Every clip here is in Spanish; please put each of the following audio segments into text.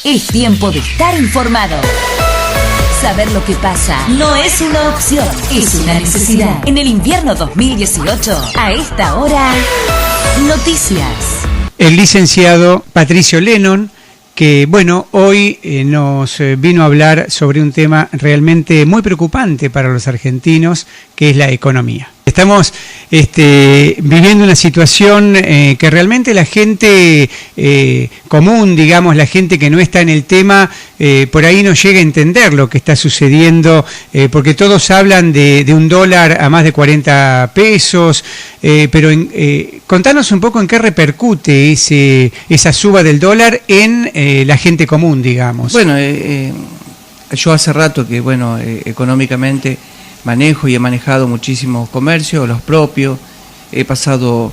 Es tiempo de estar informado. Saber lo que pasa no es una opción, es una necesidad. En el invierno 2018, a esta hora, noticias. El licenciado Patricio Lennon, que hoy nos vino a hablar sobre un tema realmente muy preocupante para los argentinos, que es la economía. Estamos viviendo una situación que realmente la gente común, digamos, la gente que no está en el tema, por ahí no llega a entender lo que está sucediendo, porque todos hablan de un dólar a más de 40 pesos, pero contanos un poco en qué repercute esa suba del dólar en la gente común, digamos. Bueno, yo hace rato que, económicamente manejo y he manejado muchísimos comercios, los propios, he pasado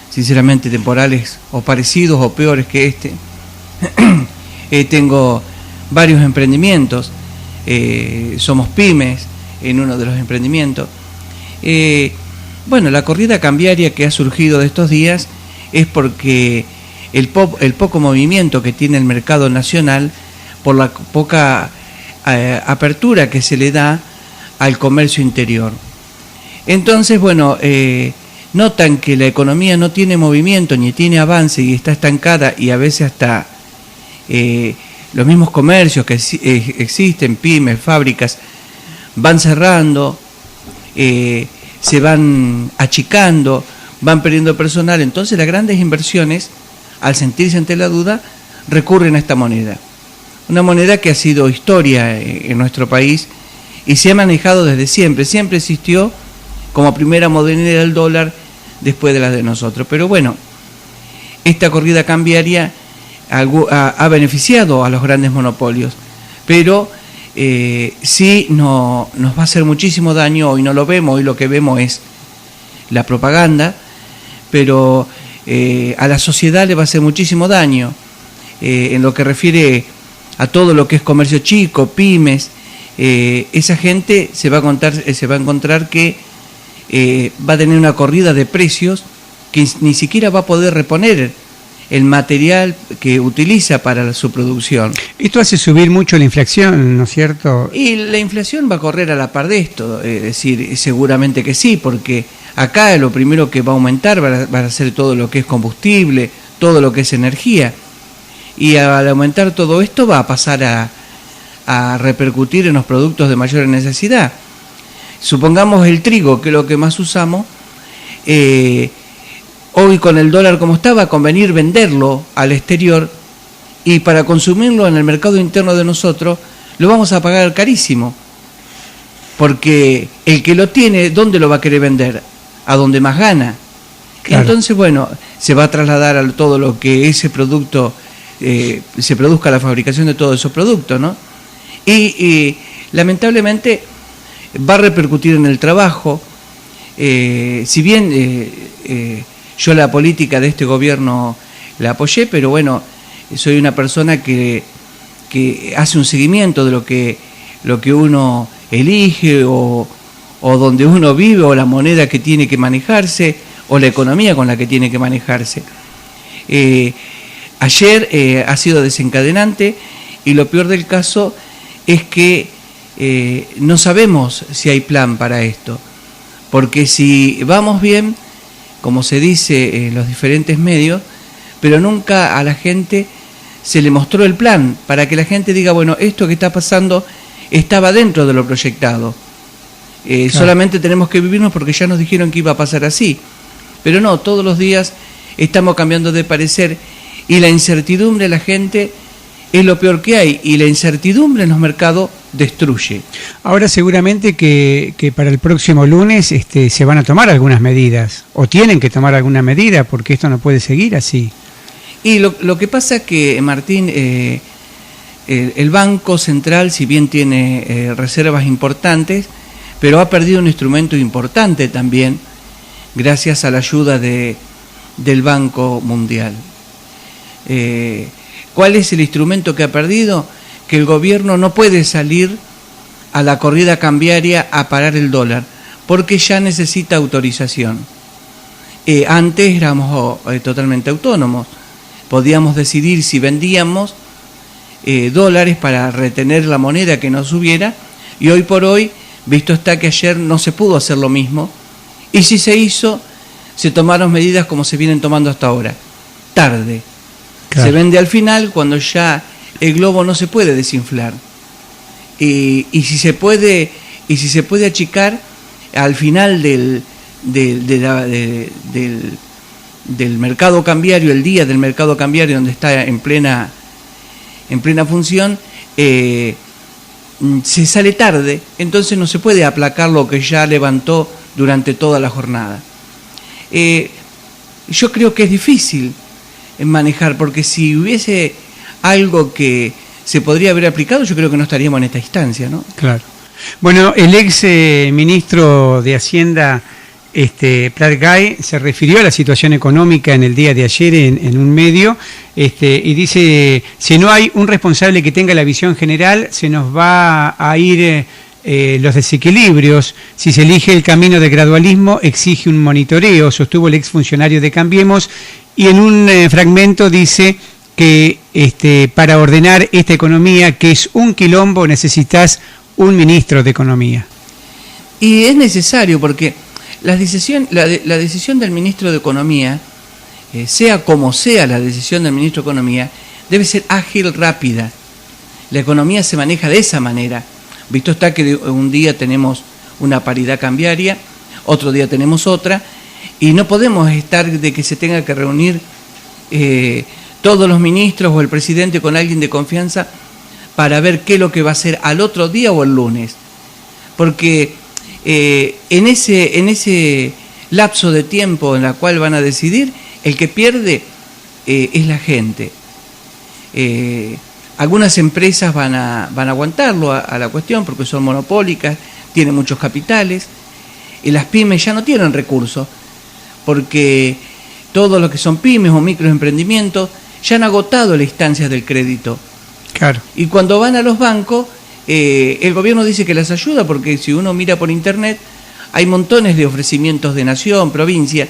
sinceramente temporales o parecidos o peores que este. Tengo varios emprendimientos, somos pymes en uno de los emprendimientos. La corrida cambiaria que ha surgido de estos días es porque el poco movimiento que tiene el mercado nacional por la poca apertura que se le da al comercio interior. Entonces, notan que la economía no tiene movimiento ni tiene avance y está estancada, y a veces hasta los mismos comercios que existen, pymes, fábricas, van cerrando, se van achicando, van perdiendo personal. Entonces las grandes inversiones, al sentirse ante la duda, recurren a esta moneda. Una moneda que ha sido historia en nuestro país y se ha manejado desde siempre. Siempre existió como primera moneda del dólar después de la de nosotros. Pero esta corrida cambiaria ha beneficiado a los grandes monopolios, pero sí nos va a hacer muchísimo daño. Hoy no lo vemos, hoy lo que vemos es la propaganda, pero a la sociedad le va a hacer muchísimo daño en lo que refiere a todo lo que es comercio chico, pymes. Esa gente se va a encontrar que va a tener una corrida de precios que ni siquiera va a poder reponer el material que utiliza para su producción. Esto hace subir mucho la inflación, ¿no es cierto? Y la inflación va a correr a la par de esto, es decir, seguramente que sí, porque acá lo primero que va a aumentar va a ser todo lo que es combustible, todo lo que es energía, y al aumentar todo esto va a pasar a repercutir en los productos de mayor necesidad. Supongamos el trigo, que es lo que más usamos, hoy con el dólar como está, va a convenir venderlo al exterior, y para consumirlo en el mercado interno de nosotros lo vamos a pagar carísimo, porque el que lo tiene, ¿dónde lo va a querer vender? A donde más gana. Claro. Entonces, se va a trasladar a todo lo que ese producto, se produzca la fabricación de todos esos productos, ¿no? Y lamentablemente va a repercutir en el trabajo. Si bien yo la política de este gobierno la apoyé, pero soy una persona que hace un seguimiento de lo que uno elige o donde uno vive, o la moneda que tiene que manejarse, o la economía con la que tiene que manejarse. Ayer ha sido desencadenante, y lo peor del caso es que no sabemos si hay plan para esto, porque si vamos bien, como se dice en los diferentes medios, pero nunca a la gente se le mostró el plan, para que la gente diga, esto que está pasando estaba dentro de lo proyectado. Claro. Solamente tenemos que vivirnos porque ya nos dijeron que iba a pasar así. Pero no, todos los días estamos cambiando de parecer, y la incertidumbre de la gente es lo peor que hay, y la incertidumbre en los mercados destruye. Ahora seguramente que para el próximo lunes se van a tomar algunas medidas, o tienen que tomar alguna medida, porque esto no puede seguir así. Y lo que pasa es que, Martín, el Banco Central, si bien tiene reservas importantes, pero ha perdido un instrumento importante también, gracias a la ayuda del Banco Mundial. ¿Cuál es el instrumento que ha perdido? Que el gobierno no puede salir a la corrida cambiaria a parar el dólar, porque ya necesita autorización. Antes éramos totalmente autónomos, podíamos decidir si vendíamos dólares para retener la moneda que no subiera, y hoy por hoy, visto está que ayer no se pudo hacer lo mismo, y si se hizo, se tomaron medidas como se vienen tomando hasta ahora, tarde. Claro. Se vende al final cuando ya el globo no se puede desinflar. Y si se puede achicar al final del mercado cambiario, el día del mercado cambiario donde está en plena función, se sale tarde, entonces no se puede aplacar lo que ya levantó durante toda la jornada. Yo creo que es difícil manejar, porque si hubiese algo que se podría haber aplicado, yo creo que no estaríamos en esta instancia, ¿no? Claro. Bueno, el ex ministro de Hacienda, Prat Gai, se refirió a la situación económica en el día de ayer en un medio, y dice: si no hay un responsable que tenga la visión general, se nos va a ir los desequilibrios. Si se elige el camino del gradualismo, exige un monitoreo, sostuvo el exfuncionario de Cambiemos, y en un fragmento dice que para ordenar esta economía, que es un quilombo, necesitas un ministro de Economía. Y es necesario, porque la decisión del ministro de Economía, sea como sea la decisión del ministro de Economía, debe ser ágil, rápida. La economía se maneja de esa manera. Visto está que un día tenemos una paridad cambiaria, otro día tenemos otra, y no podemos estar de que se tenga que reunir todos los ministros o el presidente con alguien de confianza para ver qué es lo que va a hacer al otro día o el lunes. Porque en ese lapso de tiempo en la cual van a decidir, el que pierde es la gente. Algunas empresas van a aguantarlo a la cuestión porque son monopólicas, tienen muchos capitales, y las pymes ya no tienen recursos, porque todos los que son pymes o microemprendimientos ya han agotado las instancias del crédito. Claro. Y cuando van a los bancos, el gobierno dice que las ayuda, porque si uno mira por internet hay montones de ofrecimientos de nación, provincia,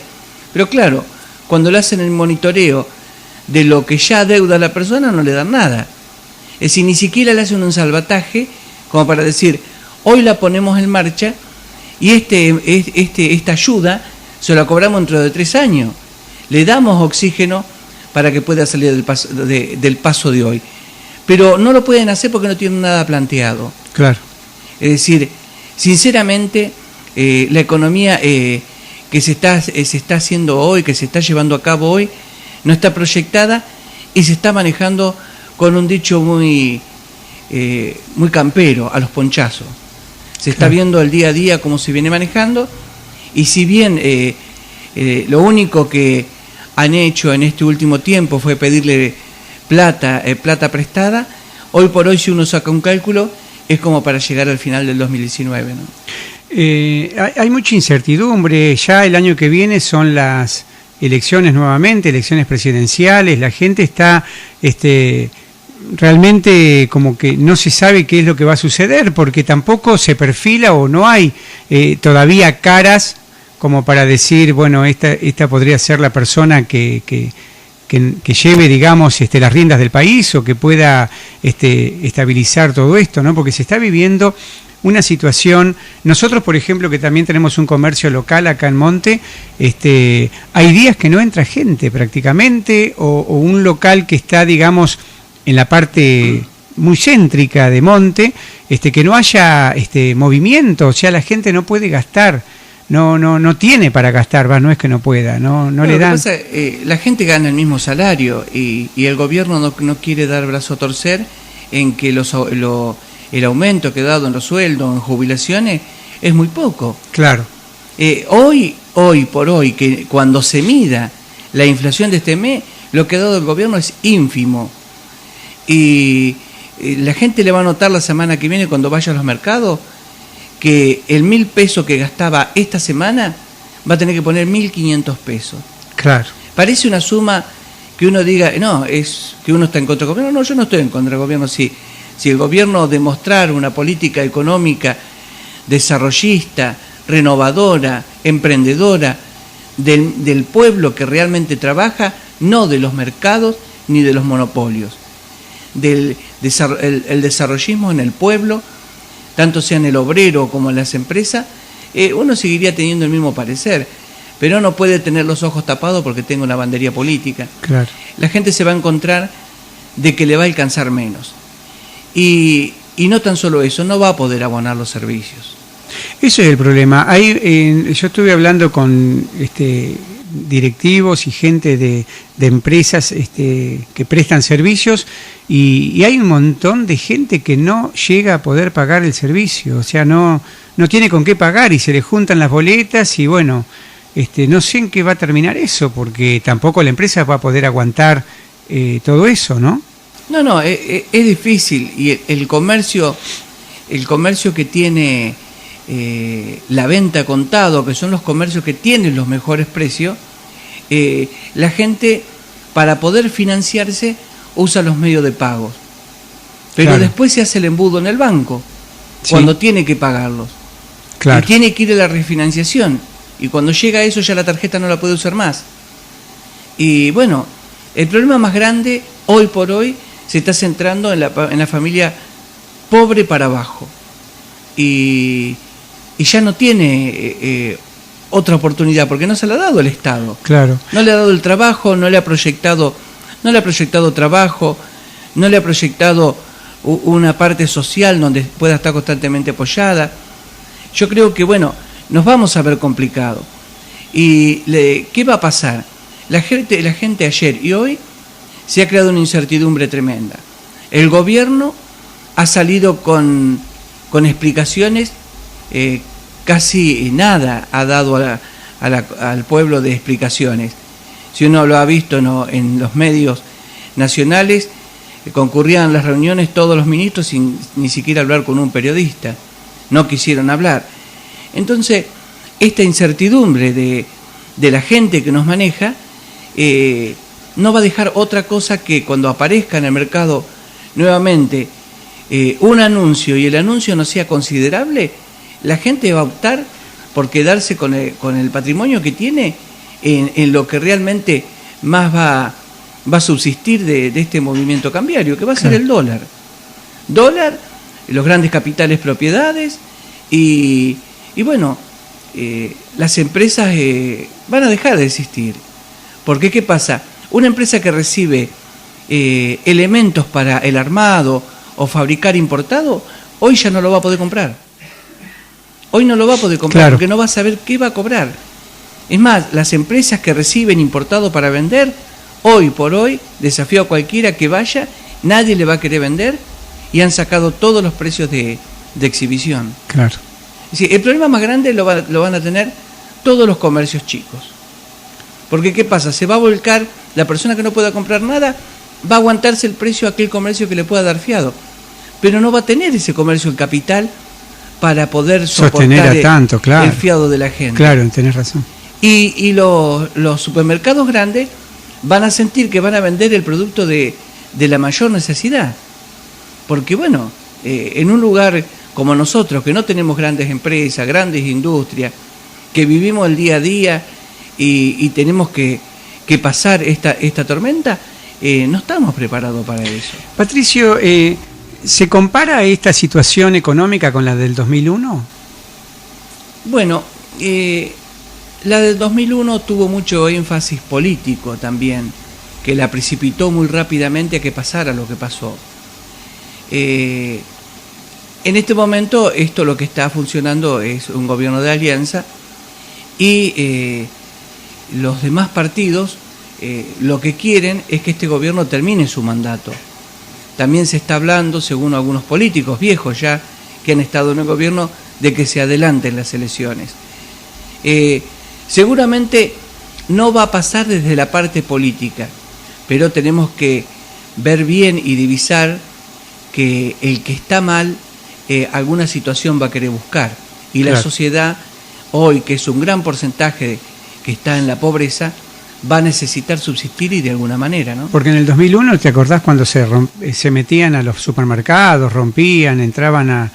pero claro, cuando le hacen el monitoreo de lo que ya adeuda la persona, no le dan nada. Es decir, ni siquiera le hacen un salvataje como para decir: hoy la ponemos en marcha y esta ayuda se la cobramos dentro de 3 años. Le damos oxígeno para que pueda salir del paso de hoy. Pero no lo pueden hacer porque no tienen nada planteado. Claro. Es decir, sinceramente, la economía que se está haciendo hoy, que se está llevando a cabo hoy, no está proyectada y se está manejando con un dicho muy campero, a los ponchazos. Se está viendo el día a día cómo se viene manejando, y si bien lo único que han hecho en este último tiempo fue pedirle plata prestada, hoy por hoy, si uno saca un cálculo, es como para llegar al final del 2019, ¿no? Hay mucha incertidumbre. Ya el año que viene son las elecciones nuevamente, elecciones presidenciales. La gente está realmente como que no se sabe qué es lo que va a suceder, porque tampoco se perfila o no hay todavía caras como para decir, bueno, esta podría ser la persona que lleve, digamos, las riendas del país, o que pueda estabilizar todo esto, ¿no? Porque se está viviendo una situación. Nosotros, por ejemplo, que también tenemos un comercio local acá en Monte, hay días que no entra gente prácticamente, o un local que está, digamos, en la parte muy céntrica de Monte, que no haya movimiento, o sea, la gente no puede gastar. No tiene para gastar, no es que no pueda, no le dan. Pasa, la gente gana el mismo salario, y el gobierno no quiere dar brazo a torcer en que el aumento que ha dado en los sueldos, en jubilaciones, es muy poco. Claro. Hoy por hoy, que cuando se mida la inflación de este mes, lo que ha dado el gobierno es ínfimo. Y la gente le va a notar la semana que viene, cuando vaya a los mercados, que el 1.000 pesos que gastaba esta semana va a tener que poner 1.500 pesos. Claro. Parece una suma que uno diga, no, es que uno está en contra del gobierno. No, yo no estoy en contra del gobierno. Si el gobierno demostrar una política económica desarrollista, renovadora, emprendedora, del pueblo que realmente trabaja, no de los mercados ni de los monopolios. del el desarrollismo en el pueblo, tanto sea en el obrero como en las empresas, uno seguiría teniendo el mismo parecer, pero no puede tener los ojos tapados porque tenga una bandería política. Claro. La gente se va a encontrar de que le va a alcanzar menos. Y no tan solo eso, no va a poder abonar los servicios. Eso es el problema. Yo estuve hablando con directivos y gente de empresas que prestan servicios y hay un montón de gente que no llega a poder pagar el servicio, o sea, no tiene con qué pagar y se le juntan las boletas y bueno, no sé en qué va a terminar eso, porque tampoco la empresa va a poder aguantar todo eso, ¿no? No, es difícil y el comercio que tiene la venta contado, que son los comercios que tienen los mejores precios, la gente para poder financiarse usa los medios de pago, pero claro, después se hace el embudo en el banco, sí, cuando tiene que pagarlos, claro, y tiene que ir a la refinanciación, y cuando llega a eso ya la tarjeta no la puede usar más. Y bueno, el problema más grande hoy por hoy se está centrando en la familia pobre para abajo, y ya no tiene otra oportunidad porque no se le ha dado el Estado. Claro. No le ha dado el trabajo, no le ha proyectado trabajo, no le ha proyectado una parte social donde pueda estar constantemente apoyada. Yo creo que bueno, nos vamos a ver complicado. ¿Y qué va a pasar? La gente ayer y hoy se ha creado una incertidumbre tremenda. El gobierno ha salido con explicaciones, casi nada ha dado al pueblo de explicaciones. Si uno lo ha visto en los medios nacionales, concurrían a las reuniones todos los ministros sin ni siquiera hablar con un periodista. No quisieron hablar. Entonces, esta incertidumbre de la gente que nos maneja no va a dejar otra cosa que cuando aparezca en el mercado nuevamente un anuncio y el anuncio no sea considerable, la gente va a optar por quedarse con el patrimonio que tiene en lo que realmente más va a subsistir de este movimiento cambiario, que va a ser el dólar. Dólar, los grandes capitales propiedades y bueno, las empresas van a dejar de existir. Porque ¿qué pasa? Una empresa que recibe elementos para el armado o fabricar importado, hoy ya no lo va a poder comprar. Hoy no lo va a poder comprar, claro, porque no va a saber qué va a cobrar. Es más, las empresas que reciben importado para vender, hoy por hoy, desafío a cualquiera que vaya, nadie le va a querer vender y han sacado todos los precios de exhibición. Claro. Es decir, el problema más grande lo van a tener todos los comercios chicos. Porque ¿qué pasa? Se va a volcar, la persona que no pueda comprar nada, va a aguantarse el precio a aquel comercio que le pueda dar fiado. Pero no va a tener ese comercio el capital para poder soportar el fiado de la gente. Claro, tenés razón. Y los supermercados grandes van a sentir que van a vender el producto de la mayor necesidad. Porque bueno, en un lugar como nosotros, que no tenemos grandes empresas, grandes industrias, que vivimos el día a día y tenemos que pasar esta tormenta, no estamos preparados para eso. Patricio, ¿se compara esta situación económica con la del 2001? Bueno, la del 2001 tuvo mucho énfasis político también, que la precipitó muy rápidamente a que pasara lo que pasó. En este momento, esto lo que está funcionando es un gobierno de alianza y los demás partidos lo que quieren es que este gobierno termine su mandato. También se está hablando, según algunos políticos viejos ya que han estado en el gobierno, de que se adelanten las elecciones. Seguramente no va a pasar desde la parte política, pero tenemos que ver bien y divisar que el que está mal alguna situación va a querer buscar. Y claro, la sociedad hoy, que es un gran porcentaje que está en la pobreza, va a necesitar subsistir y de alguna manera, ¿no? Porque en el 2001, ¿te acordás cuando se metían a los supermercados, rompían, entraban a...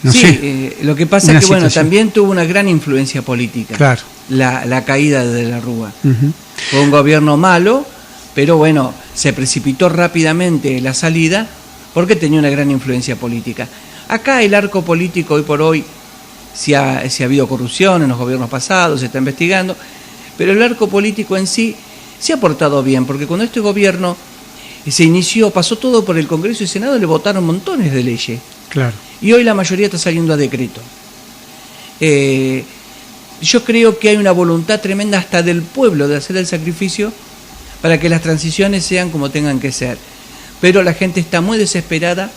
no sé, lo que pasa es que bueno, también tuvo una gran influencia política. Claro. La caída de la Rúa. Uh-huh. Fue un gobierno malo pero bueno, se precipitó rápidamente la salida porque tenía una gran influencia política. Acá el arco político hoy por hoy, si ha habido corrupción en los gobiernos pasados, se está investigando, pero el arco político en sí se ha portado bien, porque cuando este gobierno se inició, pasó todo por el Congreso y Senado, le votaron montones de leyes. Claro. Y hoy la mayoría está saliendo a decreto. Yo creo que hay una voluntad tremenda hasta del pueblo de hacer el sacrificio para que las transiciones sean como tengan que ser. Pero la gente está muy desesperada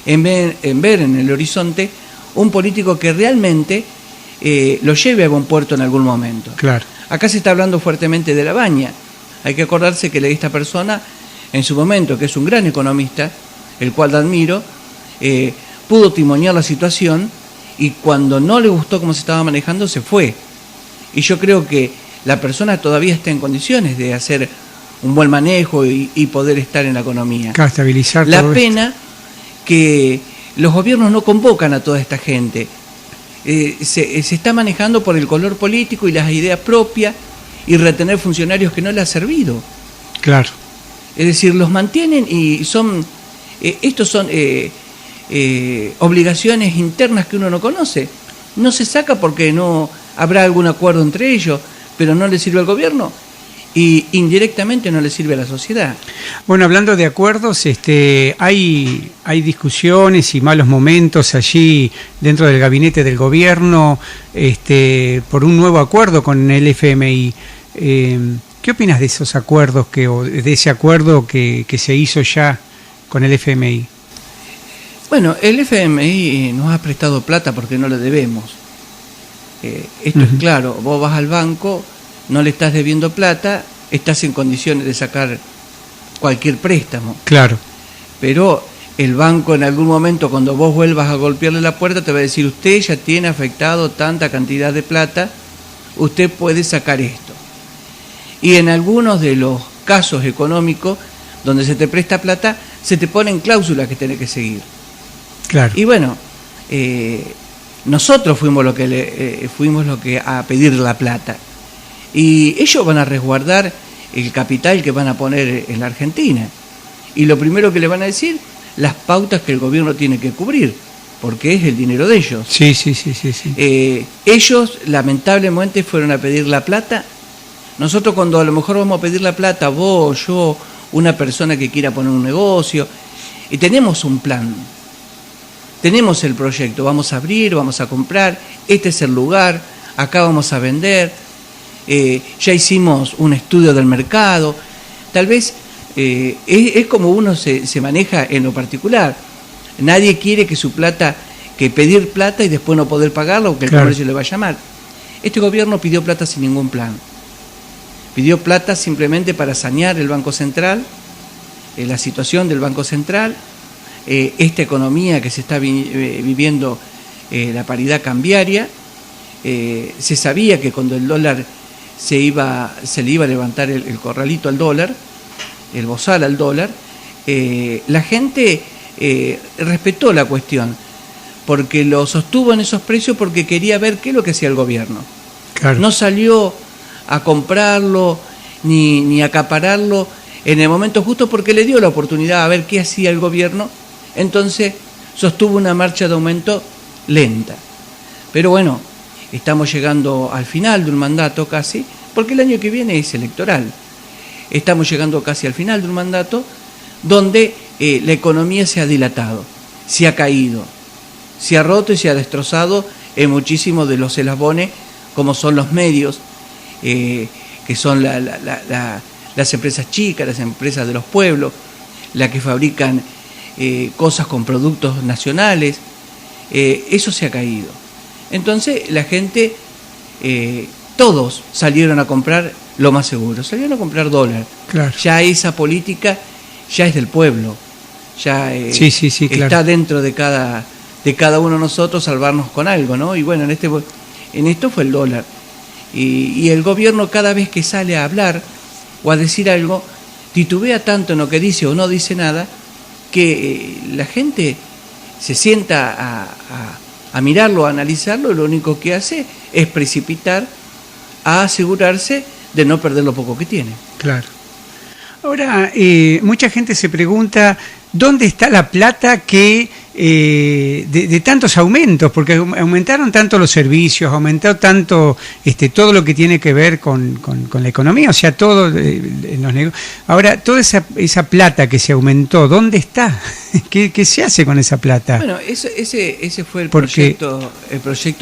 en ver en el horizonte un político que realmente lo lleve a buen puerto en algún momento. Claro. Acá se está hablando fuertemente de La Baña. Hay que acordarse que esta persona, en su momento, que es un gran economista, el cual admiro, pudo timonear la situación y cuando no le gustó cómo se estaba manejando, se fue. Y yo creo que la persona todavía está en condiciones de hacer un buen manejo y poder estar en la economía. Claro, estabilizar la todo pena esto. Que los gobiernos no convocan a toda esta gente. Se está manejando por el color político y las ideas propias y retener funcionarios que no le ha servido. Claro. Es decir, los mantienen y son estos son obligaciones internas que uno no conoce. No se saca porque no habrá algún acuerdo entre ellos, pero no le sirve al gobierno y indirectamente no le sirve a la sociedad. Bueno, hablando de acuerdos, hay discusiones y malos momentos allí dentro del gabinete del gobierno por un nuevo acuerdo con el FMI. ¿Qué opinas de esos acuerdos o de ese acuerdo que se hizo ya con el FMI? Bueno, el FMI nos ha prestado plata porque no le debemos. Esto es claro, vos vas al banco, no le estás debiendo plata, estás en condiciones de sacar cualquier préstamo. Claro. Pero el banco en algún momento, cuando vos vuelvas a golpearle la puerta, te va a decir, usted ya tiene afectado tanta cantidad de plata, usted puede sacar esto. Y en algunos de los casos económicos donde se te presta plata, se te ponen cláusulas que tenés que seguir. Claro. Y bueno, nosotros fuimos lo que a pedir la plata. Y ellos van a resguardar el capital que van a poner en la Argentina. Y lo primero que le van a decir, las pautas que el gobierno tiene que cubrir, porque es el dinero de ellos. Sí. Ellos lamentablemente fueron a pedir la plata. Nosotros cuando a lo mejor vamos a pedir la plata, vos, yo, una persona que quiera poner un negocio, y tenemos un plan, tenemos el proyecto, vamos a abrir, vamos a comprar, este es el lugar, acá vamos a vender, ya hicimos un estudio del mercado, tal vez es como uno se maneja en lo particular. Nadie quiere que su plata, que pedir plata y después no poder pagarla o que el comercio le vaya mal. Este gobierno pidió plata sin ningún plan. Pidió plata simplemente para sanear el Banco Central, la situación del Banco Central, esta economía que se está viviendo, la paridad cambiaria. Se sabía que cuando el dólar se le iba a levantar el corralito al dólar, el bozal al dólar, la gente respetó la cuestión, porque lo sostuvo en esos precios porque quería ver qué es lo que hacía el gobierno. Claro. No salió a comprarlo ni a acapararlo en el momento justo porque le dio la oportunidad a ver qué hacía el gobierno, entonces sostuvo una marcha de aumento lenta. Pero bueno, estamos llegando al final de un mandato casi, porque el año que viene es electoral. Estamos llegando casi al final de un mandato donde la economía se ha dilatado, se ha caído, se ha roto y se ha destrozado en muchísimos de los eslabones, como son los medios, que son las empresas chicas, las empresas de los pueblos, las que fabrican cosas con productos nacionales. Eso se ha caído. Entonces la gente, todos salieron a comprar lo más seguro, salieron a comprar dólar. Claro. Ya esa política ya es del pueblo, ya sí, claro. Está dentro de cada uno de nosotros salvarnos con algo, ¿no? Y bueno, en esto fue el dólar. Y el gobierno cada vez que sale a hablar o a decir algo, titubea tanto en lo que dice o no dice nada, que la gente se sienta a mirarlo, a analizarlo, y lo único que hace es precipitar a asegurarse de no perder lo poco que tiene. Claro. Ahora, mucha gente se pregunta, ¿dónde está la plata que de tantos aumentos? Porque aumentaron tanto los servicios, aumentó tanto todo lo que tiene que ver con la economía, o sea, todo en los negocios. Ahora, toda esa plata que se aumentó, ¿dónde está? ¿Qué se hace con esa plata? Bueno, ese fue el proyecto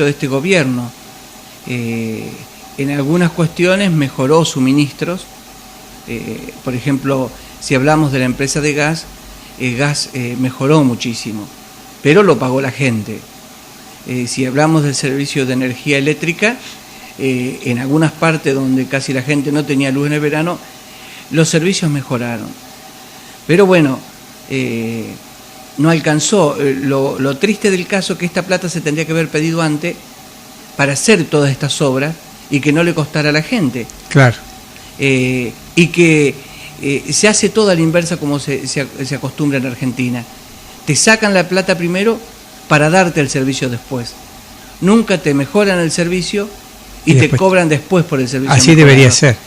de este gobierno. En algunas cuestiones mejoró suministros. Por ejemplo, si hablamos de la empresa de gas, el gas mejoró muchísimo, pero lo pagó la gente. Si hablamos del servicio de energía eléctrica, en algunas partes donde casi la gente no tenía luz en el verano, los servicios mejoraron. Pero bueno, no alcanzó. Lo triste del caso es que esta plata se tendría que haber pedido antes para hacer todas estas obras y que no le costara a la gente. Claro. Y que se hace todo a la inversa como se acostumbra en Argentina. Te sacan la plata primero para darte el servicio después. Nunca te mejoran el servicio y te cobran después por el servicio. Así debería ser.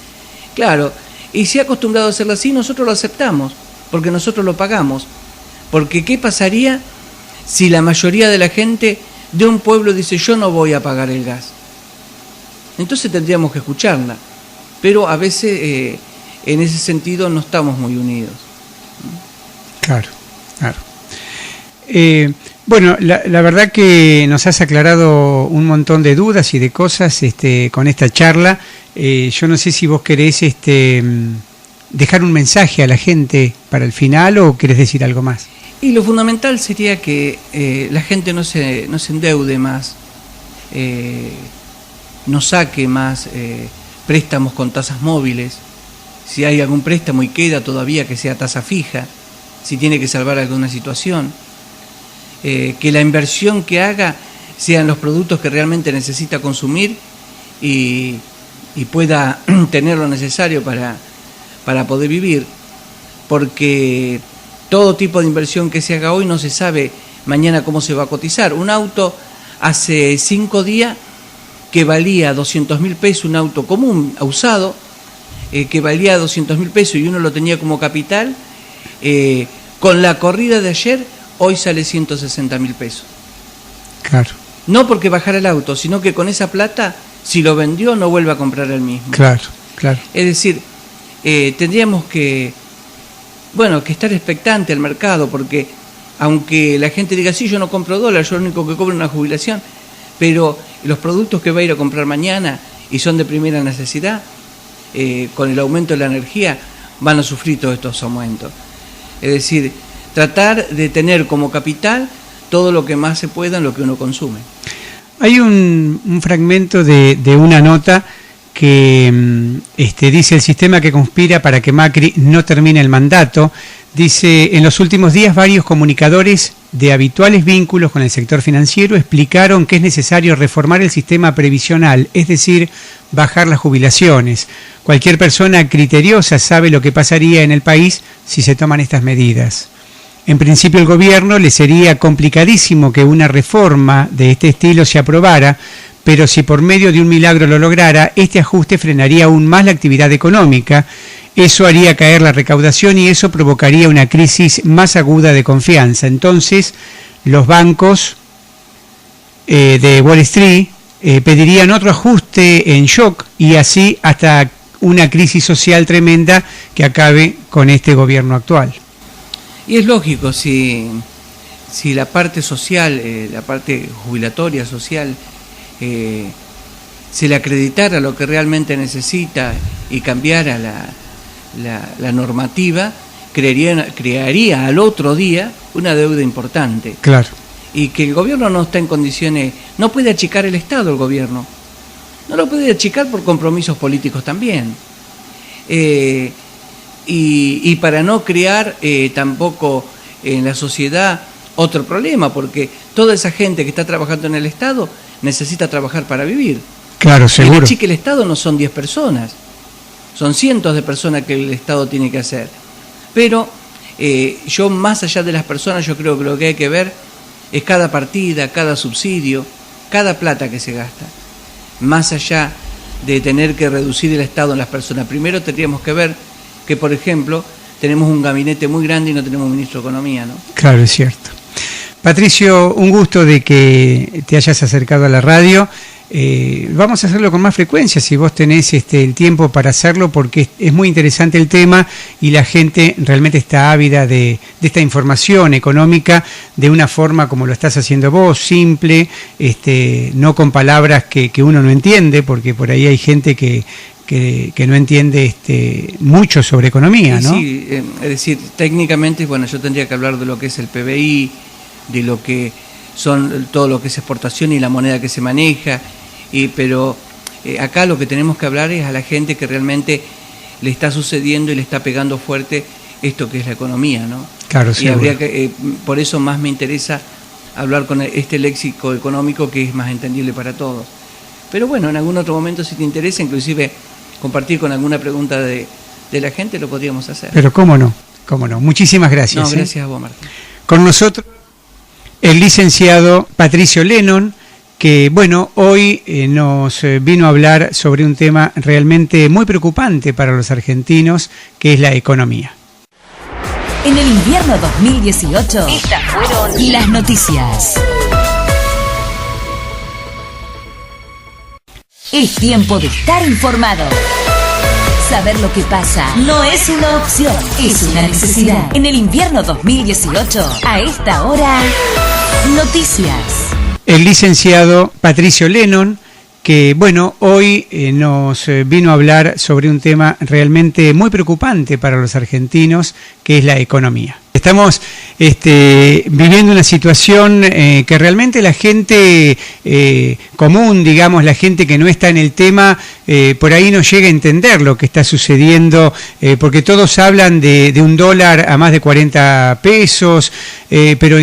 Claro, y se ha acostumbrado a hacerlo así, nosotros lo aceptamos, porque nosotros lo pagamos. Porque ¿qué pasaría si la mayoría de la gente de un pueblo dice yo no voy a pagar el gas? Entonces tendríamos que escucharla. Pero a veces en ese sentido no estamos muy unidos. Claro, claro. Bueno, la verdad que nos has aclarado un montón de dudas y de cosas con esta charla. Yo no sé si vos querés dejar un mensaje a la gente para el final o querés decir algo más. Y lo fundamental sería que la gente no se endeude más, no saque más préstamos con tasas móviles. Si hay algún préstamo y queda todavía, que sea tasa fija, si tiene que salvar alguna situación. Que la inversión que haga sean los productos que realmente necesita consumir y pueda tener lo necesario para poder vivir. Porque todo tipo de inversión que se haga hoy no se sabe mañana cómo se va a cotizar. Un auto hace 5 días que valía 200.000 pesos, un auto común, usado, que valía 200.000 pesos y uno lo tenía como capital, con la corrida de ayer, hoy sale 160.000 pesos. Claro. No porque bajara el auto, sino que con esa plata, si lo vendió, no vuelve a comprar el mismo. Claro, claro. Es decir, tendríamos que estar expectante al mercado, porque aunque la gente diga, sí, yo no compro dólares, yo lo único que cobro es una jubilación, pero los productos que va a ir a comprar mañana y son de primera necesidad, con el aumento de la energía, van a sufrir todos estos aumentos. Es decir, tratar de tener como capital todo lo que más se pueda en lo que uno consume. Hay un fragmento de una nota que dice: el sistema que conspira para que Macri no termine el mandato. Dice: en los últimos días varios comunicadores de habituales vínculos con el sector financiero explicaron que es necesario reformar el sistema previsional, es decir, bajar las jubilaciones. Cualquier persona criteriosa sabe lo que pasaría en el país si se toman estas medidas. En principio el gobierno le sería complicadísimo que una reforma de este estilo se aprobara, pero si por medio de un milagro lo lograra, este ajuste frenaría aún más la actividad económica. Eso haría caer la recaudación y eso provocaría una crisis más aguda de confianza. Entonces, los bancos de Wall Street pedirían otro ajuste en shock y así hasta una crisis social tremenda que acabe con este gobierno actual. Y es lógico, si la parte social, la parte jubilatoria social, se le acreditara lo que realmente necesita y cambiara la normativa, crearía al otro día una deuda importante. Claro. Y que el gobierno no está en condiciones, no puede achicar el Estado el gobierno, no lo puede achicar por compromisos políticos también. Y para no crear tampoco en la sociedad otro problema, porque toda esa gente que está trabajando en el Estado necesita trabajar para vivir. Claro, seguro. Y el achique el Estado no son 10 personas, son cientos de personas que el Estado tiene que hacer. Pero yo, más allá de las personas, yo creo que lo que hay que ver es cada partida, cada subsidio, cada plata que se gasta. Más allá de tener que reducir el Estado en las personas, primero tendríamos que ver que, por ejemplo, tenemos un gabinete muy grande y no tenemos ministro de Economía, ¿no? Claro, es cierto. Patricio, un gusto de que te hayas acercado a la radio. Vamos a hacerlo con más frecuencia si vos tenés el tiempo para hacerlo, porque es muy interesante el tema y la gente realmente está ávida de esta información económica de una forma como lo estás haciendo vos, simple, no con palabras que uno no entiende, porque por ahí hay gente que no entiende mucho sobre economía, ¿no? Sí, es decir, técnicamente, bueno, yo tendría que hablar de lo que es el PBI, de lo que son todo lo que es exportación y la moneda que se maneja, pero acá lo que tenemos que hablar es a la gente que realmente le está sucediendo y le está pegando fuerte esto que es la economía, ¿no? Claro, y seguro. habría que, por eso más me interesa hablar con este léxico económico que es más entendible para todos. Pero bueno, en algún otro momento, si te interesa, inclusive compartir con alguna pregunta de la gente, lo podríamos hacer. Pero cómo no. Muchísimas gracias. No, gracias a vos, Martín. Con nosotros el licenciado Patricio Lennon, que bueno, hoy nos vino a hablar sobre un tema realmente muy preocupante para los argentinos, que es la economía. En el invierno 2018, estas fueron las noticias. Es tiempo de estar informado. Saber lo que pasa no es una opción, es una necesidad. En el invierno 2018, a esta hora, noticias. El licenciado Patricio Lennon, que bueno, hoy nos vino a hablar sobre un tema realmente muy preocupante para los argentinos, que es la economía. Estamos viviendo una situación que realmente la gente común, digamos, la gente que no está en el tema, por ahí no llega a entender lo que está sucediendo, porque todos hablan de un dólar a más de 40 pesos, pero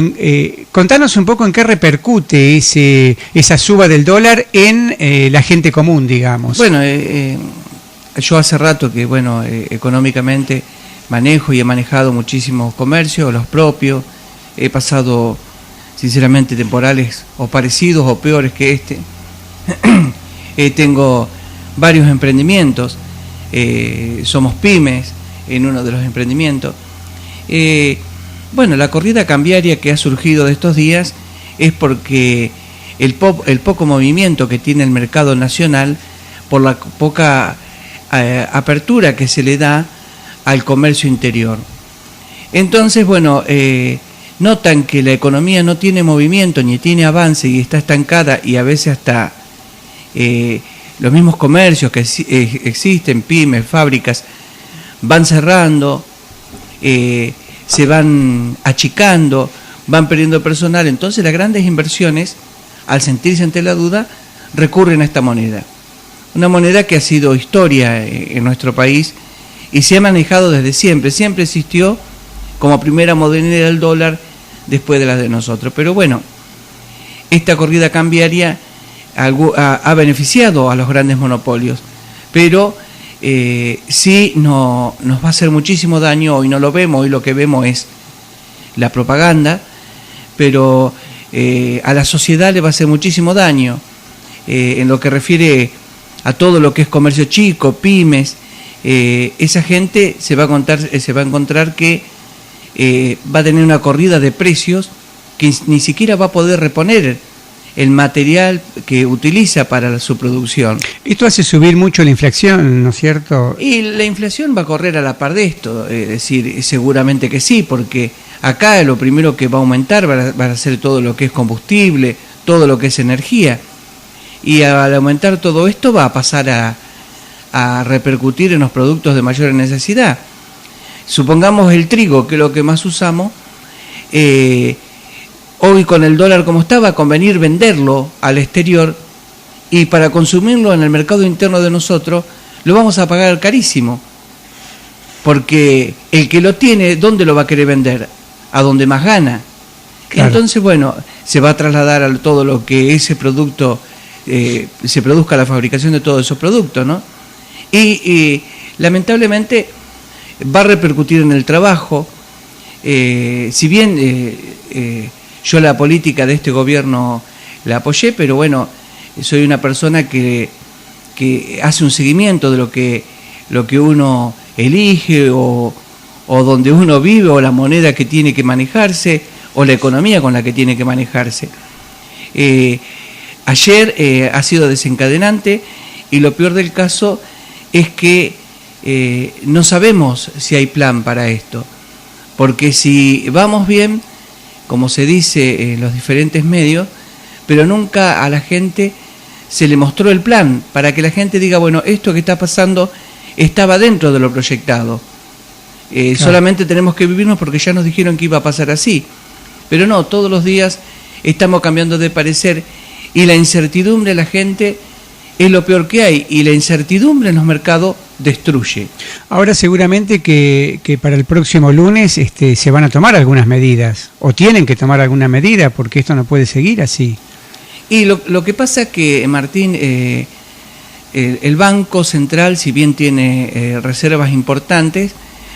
contanos un poco en qué repercute esa suba del dólar en la gente común, digamos. Bueno, yo hace rato que, bueno, económicamente manejo y he manejado muchísimos comercios, los propios, he pasado sinceramente temporales o parecidos o peores que tengo varios emprendimientos, somos pymes en uno de los emprendimientos. Bueno, la corrida cambiaria que ha surgido de estos días es porque el poco movimiento que tiene el mercado nacional por la poca apertura que se le da al comercio interior. Entonces, bueno, notan que la economía no tiene movimiento ni tiene avance y está estancada, y a veces hasta los mismos comercios que existen, pymes, fábricas, van cerrando, se van achicando, van perdiendo personal. Entonces las grandes inversiones, al sentirse ante la duda, recurren a esta moneda. Una moneda que ha sido historia en nuestro país y se ha manejado desde siempre. Siempre existió como primera moneda el dólar después de las de nosotros. Pero bueno, esta corrida cambiaria ha beneficiado a los grandes monopolios, pero sí nos va a hacer muchísimo daño. Hoy no lo vemos, hoy lo que vemos es la propaganda, pero a la sociedad le va a hacer muchísimo daño en lo que refiere a todo lo que es comercio chico, pymes. Esa gente se va a encontrar que va a tener una corrida de precios que ni siquiera va a poder reponer el material que utiliza para su producción. Esto hace subir mucho la inflación, ¿no es cierto? Y la inflación va a correr a la par de esto, es decir, seguramente que sí, porque acá lo primero que va a aumentar va a ser todo lo que es combustible, todo lo que es energía, y al aumentar todo esto va a pasar a repercutir en los productos de mayor necesidad. Supongamos el trigo, que es lo que más usamos, hoy con el dólar como está, va a convenir venderlo al exterior, y para consumirlo en el mercado interno de nosotros lo vamos a pagar carísimo, porque el que lo tiene, ¿dónde lo va a querer vender? A donde más gana. Claro. Entonces, bueno, se va a trasladar a todo lo que ese producto, se produzca la fabricación de todos esos productos, ¿no? Y lamentablemente va a repercutir en el trabajo. Si bien yo la política de este gobierno la apoyé, pero bueno, soy una persona que hace un seguimiento de lo que uno elige o donde uno vive o la moneda que tiene que manejarse o la economía con la que tiene que manejarse. Ayer ha sido desencadenante y lo peor del caso es que no sabemos si hay plan para esto, porque si vamos bien, como se dice en los diferentes medios, pero nunca a la gente se le mostró el plan para que la gente diga, bueno, esto que está pasando estaba dentro de lo proyectado. Claro. Solamente tenemos que vivirnos porque ya nos dijeron que iba a pasar así. Pero no, todos los días estamos cambiando de parecer y la incertidumbre de la gente es lo peor que hay y la incertidumbre en los mercados destruye. Ahora seguramente que para el próximo lunes se van a tomar algunas medidas o tienen que tomar alguna medida porque esto no puede seguir así. Y lo que pasa es que, Martín, el Banco Central, si bien tiene reservas importantes,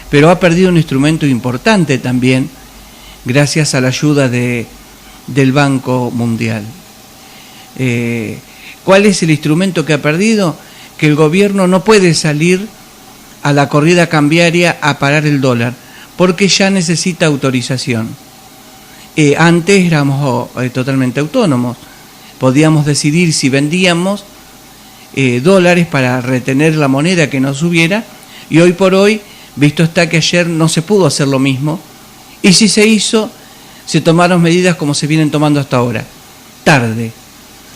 pero ha perdido un instrumento importante también, gracias a la ayuda del Banco Mundial. ¿Cuál es el instrumento que ha perdido? Que el gobierno no puede salir a la corrida cambiaria a parar el dólar, porque ya necesita autorización. Antes éramos totalmente autónomos. Podíamos decidir si vendíamos dólares para retener la moneda que no subiera, y hoy por hoy, visto está que ayer no se pudo hacer lo mismo, y si se hizo, se tomaron medidas como se vienen tomando hasta ahora, tarde.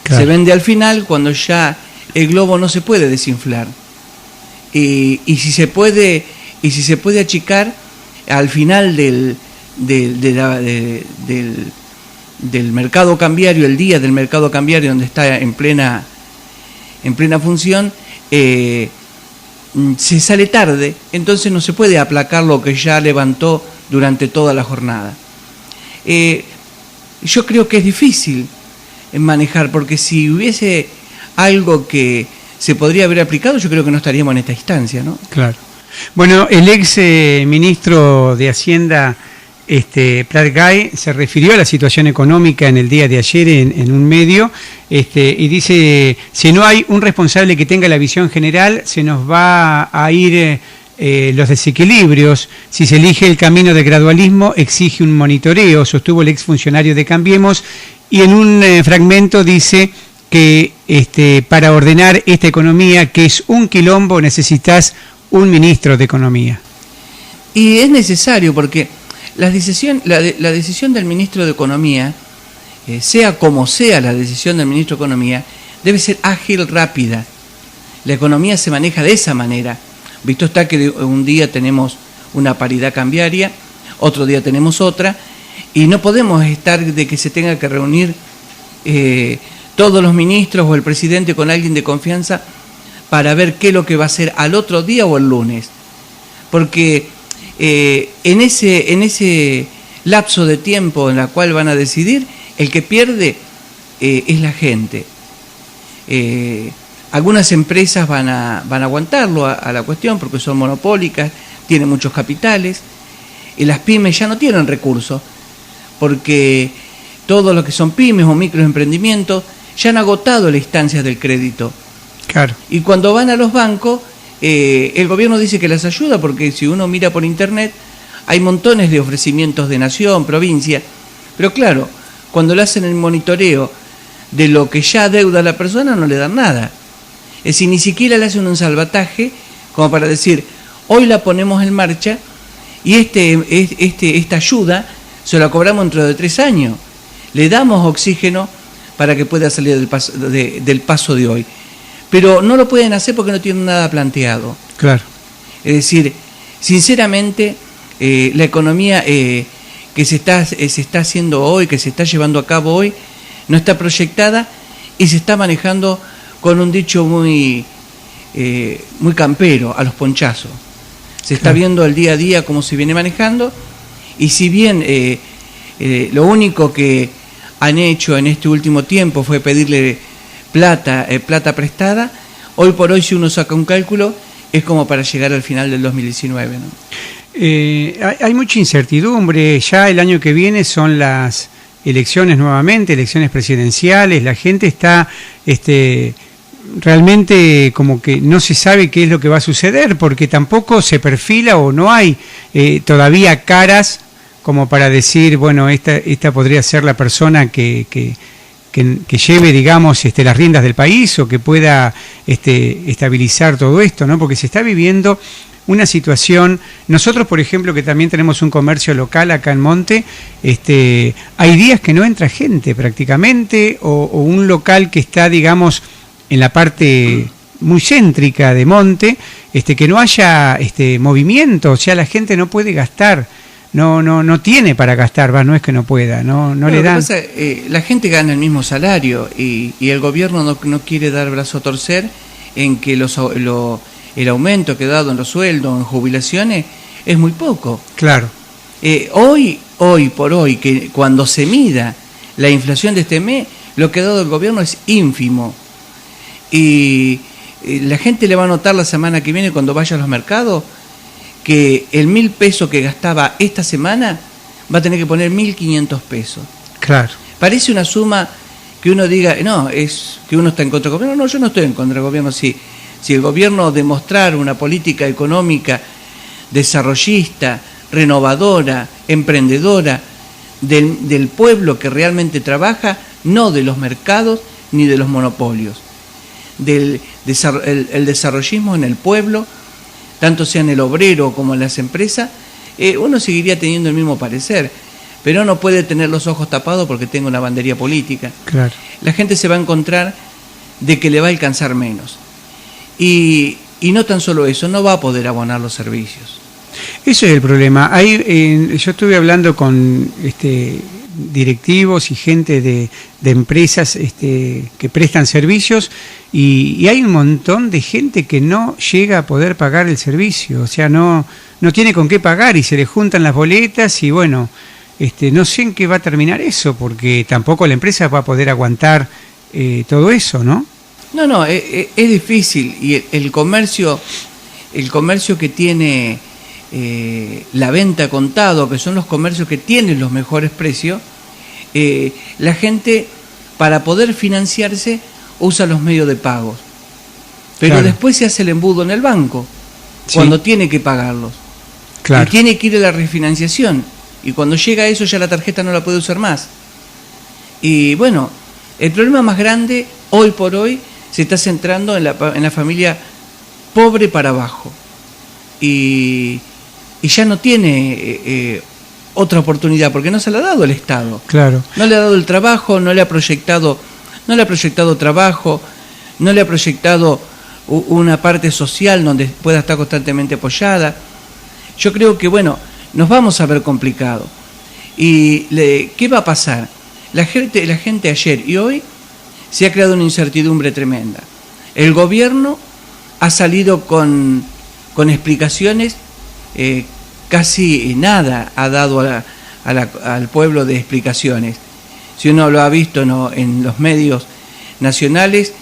Claro. Se vende al final cuando ya el globo no se puede desinflar, y si se puede achicar al final del mercado cambiario, el día del mercado cambiario donde está en plena función, se sale tarde, entonces no se puede aplacar lo que ya levantó durante toda la jornada. Yo creo que es difícil manejar, porque si hubiese algo que se podría haber aplicado, yo creo que no estaríamos en esta instancia, ¿no? Claro. Bueno, el ex ministro de Hacienda, Prat Gai, se refirió a la situación económica en el día de ayer en un medio, y dice, si no hay un responsable que tenga la visión general, se nos va a ir los desequilibrios. Si se elige el camino del gradualismo, exige un monitoreo, sostuvo el exfuncionario de Cambiemos, y en un fragmento dice que para ordenar esta economía, que es un quilombo, necesitas un ministro de Economía. Y es necesario porque la decisión del ministro de Economía, sea como sea la decisión del ministro de Economía, debe ser ágil, rápida. La economía se maneja de esa manera. Visto está que un día tenemos una paridad cambiaria, otro día tenemos otra, y no podemos estar de que se tenga que reunir todos los ministros o el presidente con alguien de confianza para ver qué es lo que va a hacer al otro día o el lunes. Porque en ese lapso de tiempo en la cual van a decidir, el que pierde es la gente. Algunas empresas van a aguantarlo a la cuestión porque son monopólicas, tienen muchos capitales, y las pymes ya no tienen recursos, porque todos los que son pymes o microemprendimientos ya han agotado la instancia del crédito. Claro. Y cuando van a los bancos, el gobierno dice que las ayuda, porque si uno mira por internet, hay montones de ofrecimientos de nación, provincia, pero claro, cuando le hacen el monitoreo de lo que ya adeuda la persona, no le dan nada. Es decir, ni siquiera le hacen un salvataje como para decir, hoy la ponemos en marcha y esta ayuda se la cobramos dentro de 3 años. Le damos oxígeno para que pueda salir del paso de hoy. Pero no lo pueden hacer porque no tienen nada planteado. Claro. Es decir, sinceramente, la economía que se está haciendo hoy, que se está llevando a cabo hoy, no está proyectada y se está manejando con un dicho muy campero, a los ponchazos. Se está viendo el día a día cómo se viene manejando, y si bien lo único que han hecho en este último tiempo fue pedirle plata prestada, hoy por hoy si uno saca un cálculo es como para llegar al final del 2019, ¿no? Hay mucha incertidumbre, ya el año que viene son las elecciones nuevamente, elecciones presidenciales, la gente está realmente como que no se sabe qué es lo que va a suceder, porque tampoco se perfila o no hay todavía caras como para decir, bueno, esta podría ser la persona que lleve, digamos, las riendas del país o que pueda estabilizar todo esto, ¿no? Porque se está viviendo una situación. Nosotros, por ejemplo, que también tenemos un comercio local acá en Monte, hay días que no entra gente prácticamente, o un local que está, digamos, en la parte muy céntrica de Monte, que no haya movimiento, o sea, la gente no puede gastar. No tiene para gastar, no es que no pueda, no le dan. Pasa, la gente gana el mismo salario y el gobierno no quiere dar brazo a torcer en que el aumento que ha dado en los sueldos, en jubilaciones, es muy poco. Claro. Hoy por hoy, que cuando se mida la inflación de este mes, lo que ha dado el gobierno es ínfimo. Y la gente le va a notar la semana que viene cuando vaya a los mercados que el 1.000 pesos que gastaba esta semana va a tener que poner 1.500 pesos. Claro. Parece una suma que uno diga, no, es que uno está en contra del gobierno. No, yo no estoy en contra del gobierno. Si el gobierno demostrar una política económica desarrollista, renovadora, emprendedora, del pueblo que realmente trabaja, no de los mercados ni de los monopolios, el desarrollismo en el pueblo, tanto sea en el obrero como en las empresas, uno seguiría teniendo el mismo parecer, pero no puede tener los ojos tapados porque tenga una bandería política. Claro. La gente se va a encontrar de que le va a alcanzar menos. Y no tan solo eso, no va a poder abonar los servicios. Eso es el problema. Yo estuve hablando con directivos y gente de empresas que prestan servicios y hay un montón de gente que no llega a poder pagar el servicio, o sea, no tiene con qué pagar y se le juntan las boletas y bueno, no sé en qué va a terminar eso, porque tampoco la empresa va a poder aguantar todo eso, ¿no? No, es difícil y el comercio que tiene la venta contado, que son los comercios que tienen los mejores precios, la gente para poder financiarse usa los medios de pago, pero claro, después se hace el embudo en el banco, sí, cuando tiene que pagarlos, claro, y tiene que ir a la refinanciación y cuando llega a eso ya la tarjeta no la puede usar más. Y bueno, el problema más grande hoy por hoy se está centrando en la familia pobre para abajo y ya no tiene otra oportunidad porque no se le ha dado el Estado. Claro. No le ha dado el trabajo, no le ha proyectado trabajo, no le ha proyectado una parte social donde pueda estar constantemente apoyada. Yo creo que bueno, nos vamos a ver complicado. ¿Y qué va a pasar? La gente ayer y hoy se ha creado una incertidumbre tremenda. El gobierno ha salido con explicaciones, casi nada ha dado al pueblo de explicaciones. Si uno lo ha visto en los medios nacionales,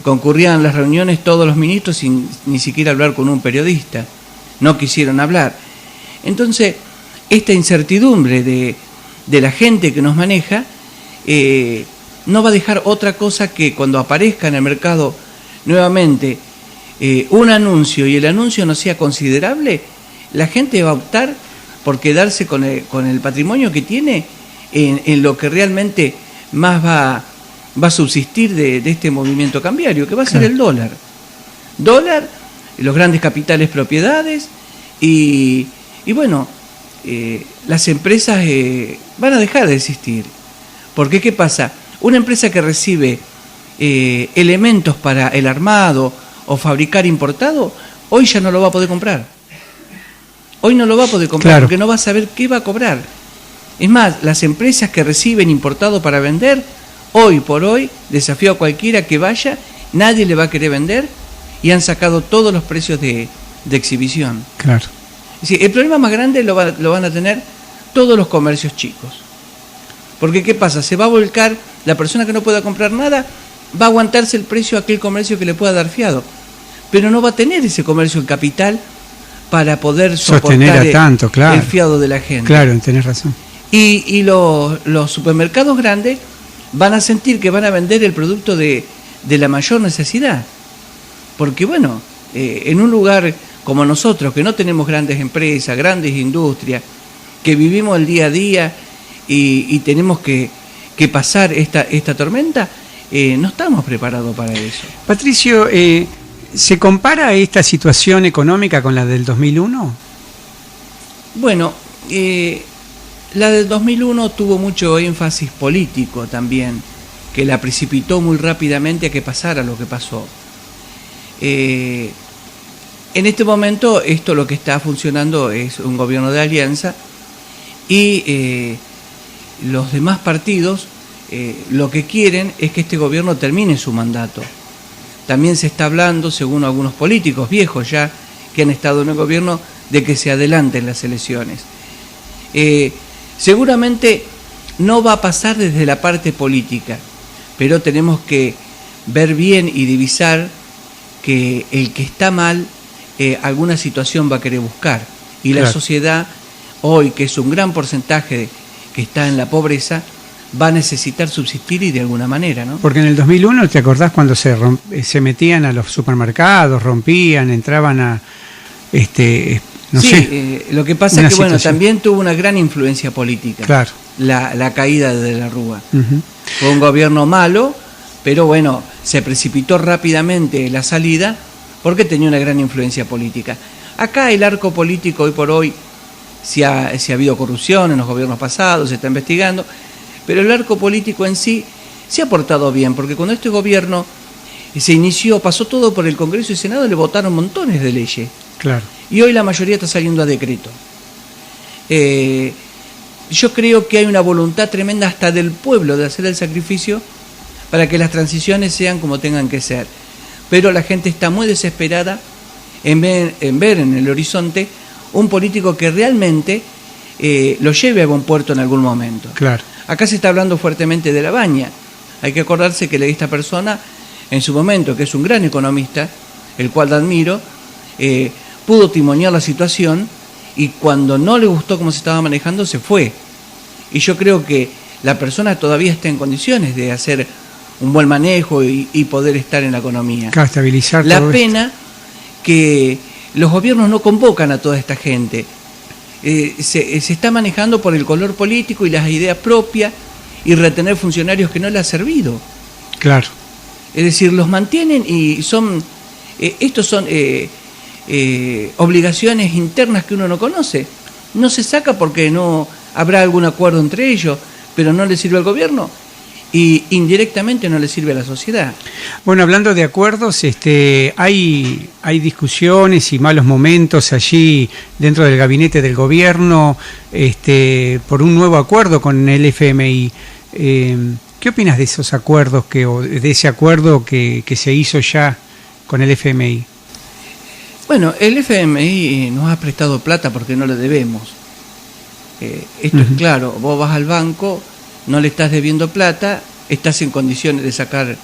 concurrían a las reuniones todos los ministros sin ni siquiera hablar con un periodista. No quisieron hablar. Entonces, esta incertidumbre de la gente que nos maneja no va a dejar otra cosa que cuando aparezca en el mercado nuevamente un anuncio y el anuncio no sea considerable, la gente va a optar por quedarse con el patrimonio que tiene en lo que realmente más va a subsistir de este movimiento cambiario, que va a ser el dólar. Dólar, los grandes capitales propiedades y bueno, las empresas van a dejar de existir. Porque ¿qué pasa? Una empresa que recibe elementos para el armado o fabricar importado, hoy ya no lo va a poder comprar. Hoy no lo va a poder comprar, claro, porque no va a saber qué va a cobrar. Es más, las empresas que reciben importado para vender, hoy por hoy, desafío a cualquiera que vaya, nadie le va a querer vender y han sacado todos los precios de exhibición. Claro. Es decir, el problema más grande lo van a tener todos los comercios chicos. Porque ¿qué pasa? Se va a volcar, la persona que no pueda comprar nada, va a aguantarse el precio a aquel comercio que le pueda dar fiado. Pero no va a tener ese comercio el capital para poder sostener tanto, claro, el fiado de la gente. Claro, tenés razón. Y los supermercados grandes van a sentir que van a vender el producto de de la mayor necesidad. Porque bueno, en un lugar como nosotros, que no tenemos grandes empresas, grandes industrias, que vivimos el día a día y tenemos que pasar esta tormenta, no estamos preparados para eso. Patricio, ¿se compara esta situación económica con la del 2001? Bueno, la del 2001 tuvo mucho énfasis político también, que la precipitó muy rápidamente a que pasara lo que pasó. En este momento esto lo que está funcionando es un gobierno de alianza y los demás partidos lo que quieren es que este gobierno termine su mandato. También se está hablando, según algunos políticos viejos ya que han estado en el gobierno, de que se adelanten las elecciones. Seguramente no va a pasar desde la parte política, pero tenemos que ver bien y divisar que el que está mal alguna situación va a querer buscar. Y la sociedad hoy, que es un gran porcentaje que está en la pobreza, va a necesitar subsistir y de alguna manera, ¿no? Porque en el 2001, ¿te acordás cuando se metían a los supermercados, rompían, entraban a... no sé, lo que pasa es que bueno, también tuvo una gran influencia política. Claro. La caída de la Rúa. Uh-huh. Fue un gobierno malo, pero bueno, se precipitó rápidamente la salida porque tenía una gran influencia política. Acá el arco político hoy por hoy, si ha habido corrupción en los gobiernos pasados, se está investigando, pero el arco político en sí se ha portado bien, porque cuando este gobierno se inició, pasó todo por el Congreso y Senado, le votaron montones de leyes. Claro. Y hoy la mayoría está saliendo a decreto. Yo creo que hay una voluntad tremenda hasta del pueblo de hacer el sacrificio para que las transiciones sean como tengan que ser. Pero la gente está muy desesperada en ver en el horizonte un político que realmente lo lleve a buen puerto en algún momento. Claro. Acá se está hablando fuertemente de La Baña. Hay que acordarse que esta persona, en su momento, que es un gran economista, el cual admiro, pudo timonear la situación y cuando no le gustó cómo se estaba manejando, se fue. Y yo creo que la persona todavía está en condiciones de hacer un buen manejo y poder estar en la economía. Claro, estabilizar la todo pena esto. Que los gobiernos no convocan a toda esta gente. Se está manejando por el color político y las ideas propias y retener funcionarios que no le ha servido. Claro. Es decir, los mantienen y son... estos son obligaciones internas que uno no conoce. No se saca porque no habrá algún acuerdo entre ellos, pero no le sirve al gobierno y indirectamente no le sirve a la sociedad. Bueno, hablando de acuerdos, hay discusiones y malos momentos allí dentro del gabinete del gobierno por un nuevo acuerdo con el FMI. ¿Qué opinas de esos acuerdos o de ese acuerdo que se hizo ya con el FMI? Bueno, el FMI nos ha prestado plata porque no le debemos. Esto es claro, vos vas al banco, no le estás debiendo plata, estás en condiciones de sacar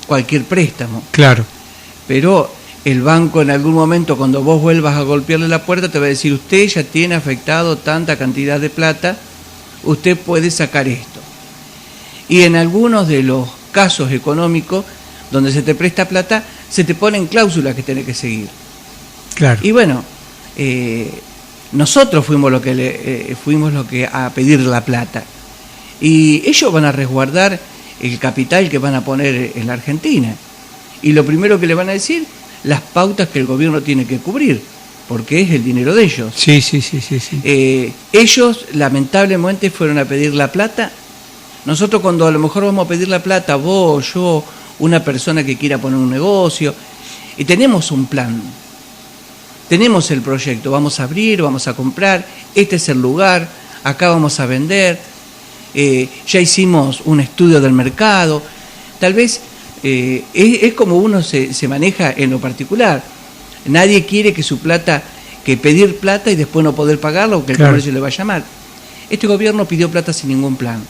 cualquier préstamo. Claro. Pero el banco en algún momento, cuando vos vuelvas a golpearle la puerta, te va a decir, usted ya tiene afectado tanta cantidad de plata, usted puede sacar esto. Y en algunos de los casos económicos donde se te presta plata, se te ponen cláusulas que tenés que seguir. Claro. Y bueno, nosotros fuimos lo que a pedir la plata. Y ellos van a resguardar el capital que van a poner en la Argentina. Y lo primero que le van a decir, las pautas que el gobierno tiene que cubrir, porque es el dinero de ellos. Sí. Ellos lamentablemente fueron a pedir la plata. Nosotros cuando a lo mejor vamos a pedir la plata, vos, yo, una persona que quiera poner un negocio, y tenemos un plan. Tenemos el proyecto, vamos a abrir, vamos a comprar, este es el lugar, acá vamos a vender, ya hicimos un estudio del mercado, tal vez es como uno se maneja en lo particular. Nadie quiere que su plata, que pedir plata y después no poder pagarla o que el comercio le vaya mal. Este gobierno pidió plata sin ningún plan.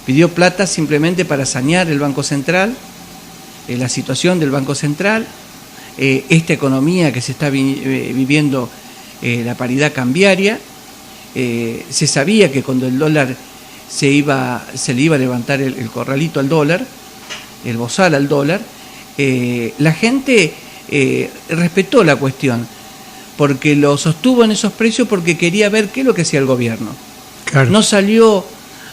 Pidió plata simplemente para sanear el Banco Central, la situación del Banco Central, esta economía que se está viviendo, la paridad cambiaria. Se sabía que cuando el dólar se le iba a levantar el corralito al dólar, el bozal al dólar, la gente respetó la cuestión, porque lo sostuvo en esos precios porque quería ver qué es lo que hacía el gobierno. Claro. No salió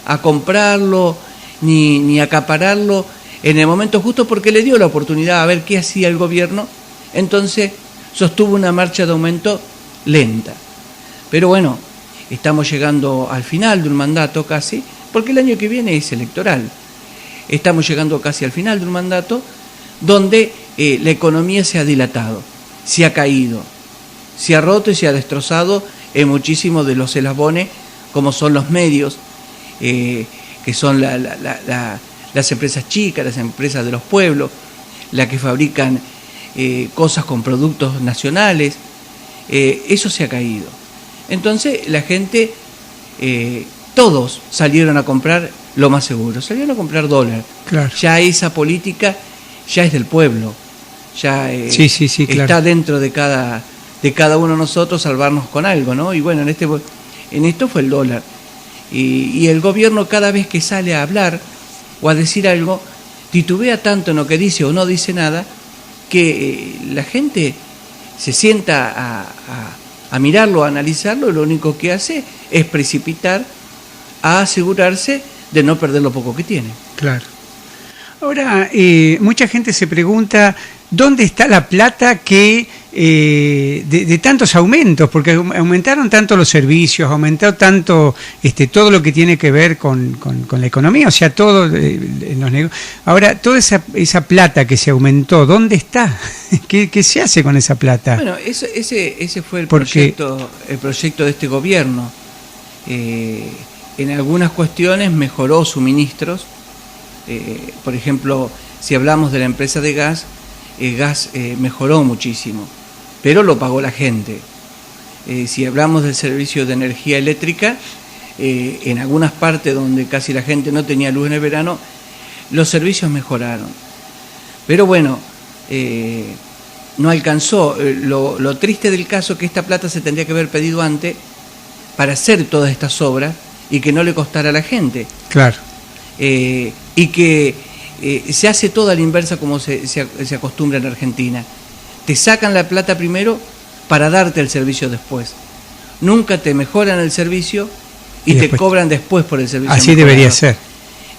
a comprarlo ni a acapararlo en el momento justo porque le dio la oportunidad a ver qué hacía el gobierno, entonces sostuvo una marcha de aumento lenta. Pero bueno, estamos llegando al final de un mandato casi, porque el año que viene es electoral. Estamos llegando casi al final de un mandato donde la economía se ha dilatado, se ha caído, se ha roto y se ha destrozado en muchísimos de los eslabones, como son los medios, que son las empresas chicas, las empresas de los pueblos, las que fabrican cosas con productos nacionales. Eso se ha caído. Entonces la gente, todos salieron a comprar lo más seguro, salieron a comprar dólar. Claro. Ya esa política ya es del pueblo, ya sí, claro. Está dentro de cada uno de nosotros salvarnos con algo, ¿no? Y bueno, en esto fue el dólar. Y el gobierno, cada vez que sale a hablar o a decir algo, titubea tanto en lo que dice o no dice nada, que la gente se sienta a mirarlo, a analizarlo, y lo único que hace es precipitar a asegurarse de no perder lo poco que tiene. Claro. Ahora, mucha gente se pregunta, ¿dónde está la plata que de tantos aumentos? Porque aumentaron tanto los servicios, aumentó tanto todo lo que tiene que ver con la economía, o sea, todo en los negocios. Ahora, toda esa plata que se aumentó, ¿dónde está? ¿Qué se hace con esa plata? Bueno, ese fue el proyecto de este gobierno. En algunas cuestiones mejoró suministros. Por ejemplo, si hablamos de la empresa de gas, el gas mejoró muchísimo, pero lo pagó la gente. Si hablamos del servicio de energía eléctrica, en algunas partes donde casi la gente no tenía luz en el verano, los servicios mejoraron. Pero bueno, no alcanzó. Lo triste del caso es que esta plata se tendría que haber pedido antes para hacer todas estas obras y que no le costara a la gente. Claro. Y que se hace toda la inversa como se acostumbra en Argentina. Te sacan la plata primero para darte el servicio después. Nunca te mejoran el servicio y te cobran después por el servicio. Así mejorado. Debería ser.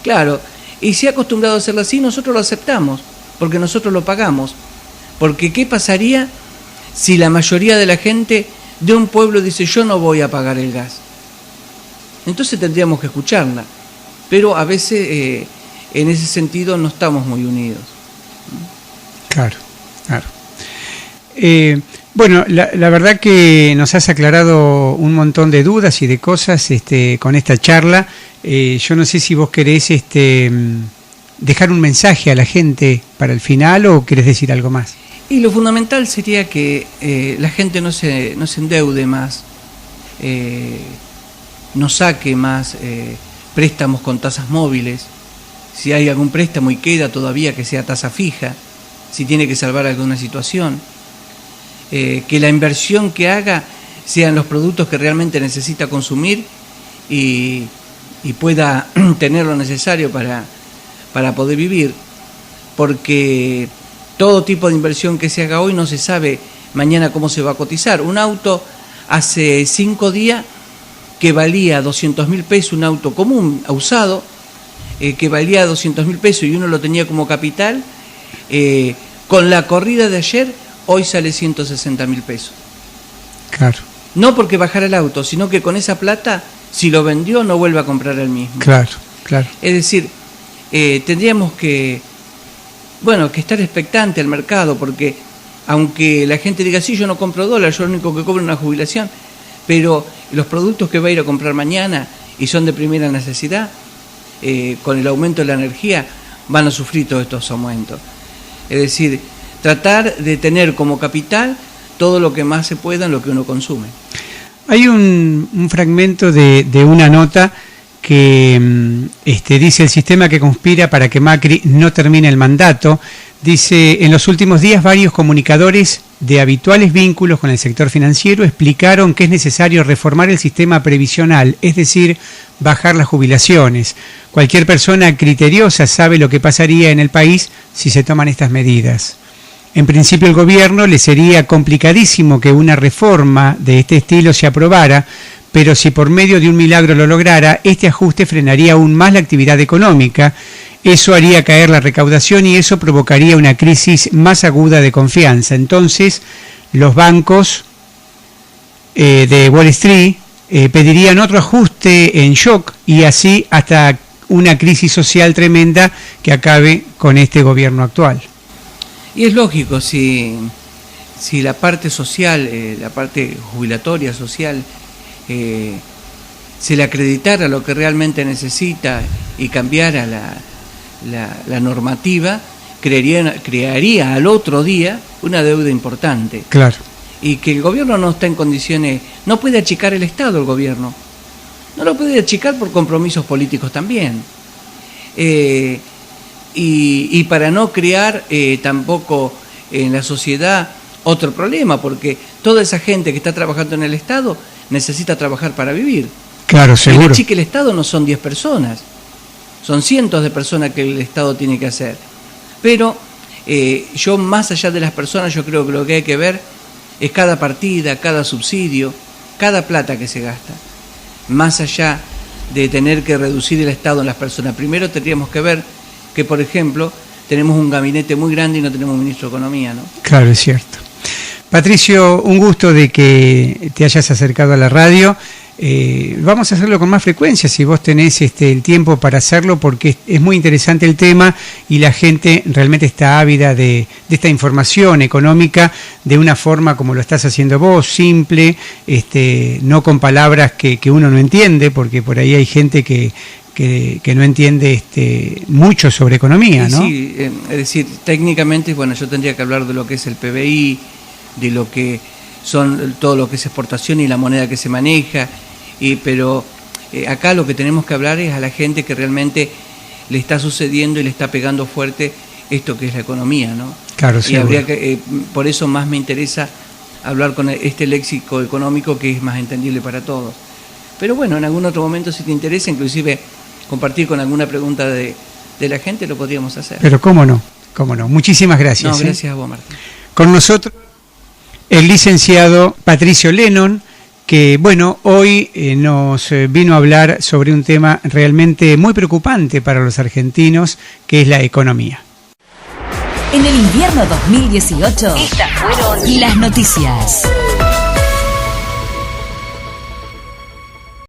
Claro, y se ha acostumbrado a hacerlo así, nosotros lo aceptamos, porque nosotros lo pagamos. Porque ¿qué pasaría si la mayoría de la gente de un pueblo dice yo no voy a pagar el gas? Entonces tendríamos que escucharla. Pero a veces en ese sentido no estamos muy unidos. Claro. Bueno, la verdad que nos has aclarado un montón de dudas y de cosas con esta charla. Yo no sé si vos querés dejar un mensaje a la gente para el final o querés decir algo más. Y lo fundamental sería que la gente no se endeude más, no saque más préstamos con tasas móviles. Si hay algún préstamo y queda todavía, que sea tasa fija, si tiene que salvar alguna situación. Que la inversión que haga sean los productos que realmente necesita consumir y pueda tener lo necesario para poder vivir. Porque todo tipo de inversión que se haga hoy no se sabe mañana cómo se va a cotizar. Un auto hace 5 días que valía 200.000 pesos, un auto común, usado, que valía 200.000 pesos y uno lo tenía como capital, con la corrida de ayer, hoy sale 160.000 pesos. Claro. No porque bajara el auto, sino que con esa plata, si lo vendió, no vuelve a comprar el mismo. Claro. Es decir, tendríamos que estar expectante al mercado, porque aunque la gente diga, sí, yo no compro dólar, yo lo único que cobro es una jubilación, pero los productos que va a ir a comprar mañana y son de primera necesidad, con el aumento de la energía, van a sufrir todos estos aumentos. Es decir, tratar de tener como capital todo lo que más se pueda en lo que uno consume. Hay un fragmento de una nota que dice: el sistema que conspira para que Macri no termine el mandato. Dice: en los últimos días varios comunicadores de habituales vínculos con el sector financiero explicaron que es necesario reformar el sistema previsional, es decir, bajar las jubilaciones. Cualquier persona criteriosa sabe lo que pasaría en el país si se toman estas medidas. En principio, el gobierno le sería complicadísimo que una reforma de este estilo se aprobara, pero si por medio de un milagro lo lograra, este ajuste frenaría aún más la actividad económica. Eso haría caer la recaudación y eso provocaría una crisis más aguda de confianza. Entonces, los bancos de Wall Street pedirían otro ajuste en shock y así hasta una crisis social tremenda que acabe con este gobierno actual. Y es lógico, si la parte social, la parte jubilatoria social, se le acreditara lo que realmente necesita y cambiara la normativa, crearía al otro día una deuda importante. Claro. Y que el gobierno no está en condiciones, no puede achicar el Estado el gobierno, no lo puede achicar por compromisos políticos también. Y para no crear tampoco en la sociedad otro problema, porque toda esa gente que está trabajando en el Estado necesita trabajar para vivir. Claro, seguro. Y el achique el Estado no son 10 personas, son cientos de personas que el Estado tiene que hacer. Pero yo, más allá de las personas, yo creo que lo que hay que ver es cada partida, cada subsidio, cada plata que se gasta. Más allá de tener que reducir el Estado en las personas. Primero tendríamos que ver que, por ejemplo, tenemos un gabinete muy grande y no tenemos un ministro de Economía, ¿no? Claro, es cierto. Patricio, un gusto de que te hayas acercado a la radio. Vamos a hacerlo con más frecuencia si vos tenés el tiempo para hacerlo, porque es muy interesante el tema y la gente realmente está ávida de esta información económica de una forma como lo estás haciendo vos, simple, no con palabras que uno no entiende, porque por ahí hay gente que no entiende mucho sobre economía, ¿no? Sí, es decir, técnicamente, bueno, yo tendría que hablar de lo que es el PBI, de lo que son todo lo que es exportación y la moneda que se maneja, pero acá lo que tenemos que hablar es a la gente que realmente le está sucediendo y le está pegando fuerte esto que es la economía, ¿no? Claro, sí. Y habría que, por eso más me interesa hablar con este léxico económico que es más entendible para todos. Pero bueno, en algún otro momento, si te interesa, inclusive compartir con alguna pregunta de la gente, lo podríamos hacer. Pero cómo no. Muchísimas gracias. No, gracias a vos, Martín. Con nosotros el licenciado Patricio Lennon, que bueno, hoy nos vino a hablar sobre un tema realmente muy preocupante para los argentinos, que es la economía. En el invierno 2018, estas fueron las noticias.